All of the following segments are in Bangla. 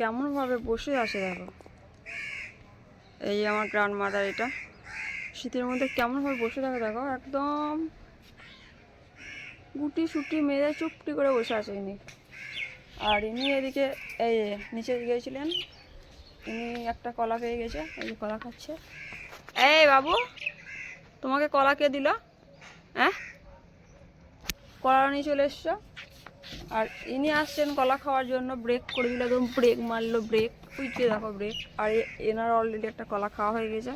কেমনভাবে বসে আছে দেখো। এই আমার গ্র্যান্ড মাদার, এটা শীতের মধ্যে কেমনভাবে বসে থাকে দেখো, একদম গুটি সুটি মেরে চুপটি করে বসে আছে ইনি। আর ইনি এদিকে এই নিচে গিয়েছিলেন, ইনি একটা কলা পেয়ে গেছে, এই কলা খাচ্ছে। এই বাবু, তোমাকে কলা কে দিল? হ্যাঁ, কলা নিয়ে চলে এসছো। আর ইনি আসছেন কলা খাওয়ার জন্য, ব্রেক করে দিল, একদম ব্রেক মারলো, ব্রেক উইকে দেখো ব্রেক। আর এনার অলরেডি একটা কলা খাওয়া হয়ে গেছে।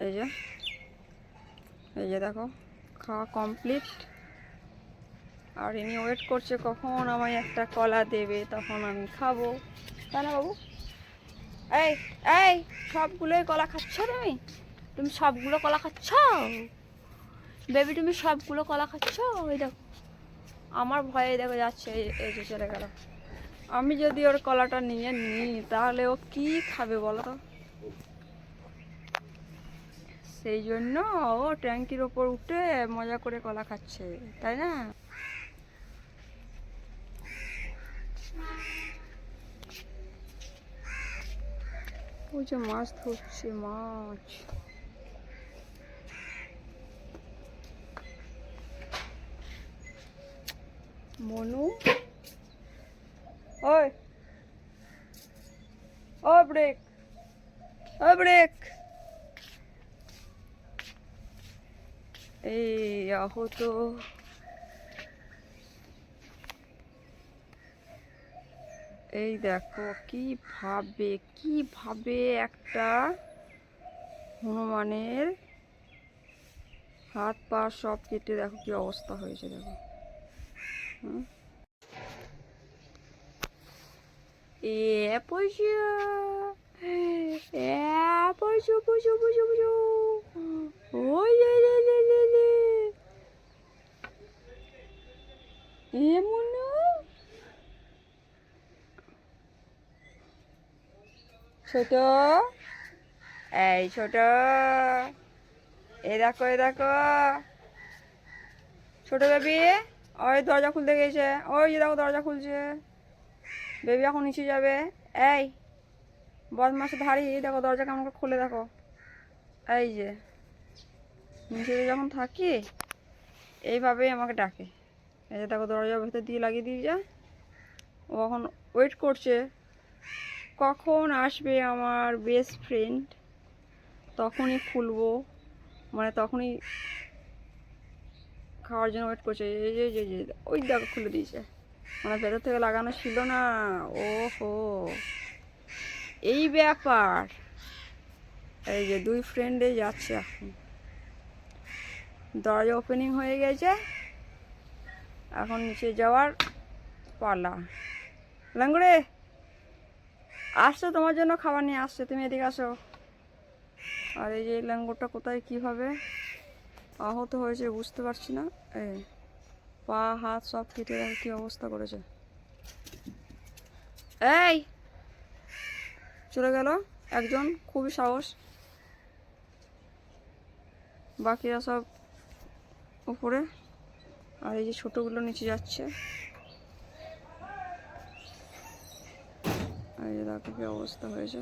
এই যে এই যে দেখো, খাওয়া কমপ্লিট। আর ইনি ওয়েট করছে কখন আমায় একটা কলা দেবে, তখন আমি খাবো, তাই না বাবু? এই এই সবগুলোই কলা খাচ্ছ তুমি? তুমি সবগুলো কলা খাচ্ছ বেবি? তুমি সবগুলো কলা খাচ্ছ? ওই দেখো, আমার ভয়ে দেখো যাচ্ছে, এই যে চলে গেল। আমি যদি ওর কলাটা নিয়ে নিই তাহলে ও কি খাবে বলো তো? সেই জন্য ও ট্যাঙ্কির ওপর উঠে মজা করে কলা খাচ্ছে, তাই না? ওই যে মাছ ধরছে, মাছ। মনু, ওই ও ব্রেক, ও ব্রেক। এই আহত, এই দেখো কিভাবে একটা হনুমানের হাত পা সব কেটে দেখো কি অবস্থা হয়েছে দেখো। এ পয়সা, পয়সা পয়সা পয়সা পয়সা, ওই এমন ছোট, এই ছোট, এ দেখো, এ দেখো ছোট বেবি, ওই দরজা খুলতে গেছে, ওই যে দেখো দরজা খুলছে, বেবি এখন নিচে যাবে। এই বদমাস ধারি, দেখো দরজা কেমন করে খুলে দেখো। এই যে নিচে যখন থাকি এইভাবেই আমাকে ডাকে। এই যে দেখো দরজার ভেতর দিয়ে লাগিয়ে দিয়ে যায়। ও এখন ওয়েট করছে কখন আসবে আমার বেস্ট ফ্রেন্ড, তখনই খুলবো, মানে তখনই খাওয়ার জন্য ওয়েট করছে। এই যে যে যে ওই দেখো খুলে দিয়েছে, মানে ভেতর থেকে লাগানো ছিল না। ওহো, এই ব্যাপার। এই যে দুই ফ্রেন্ডে যাচ্ছে, এখন দরজা ওপেনিং হয়ে গেছে, এখন নিচে যাওয়ার পালা। লাঙ্গুড়ে আসছো, তোমার জন্য খাবার নিয়ে আসছে, তুমি এদিকে আসো। আর এই যে লাঙ্গুরটা কোথায় কীভাবে আহত হয়েছে বুঝতে পারছি না। এই পা হাত সব কেটে কি অবস্থা করেছে। এই চলে গেল একজন, খুবই সাহস, বাকিরা সব উপরে। আর এই যে ছোটোগুলো নিচে যাচ্ছে, এই যে দেখো কি অবস্থা হয়েছে।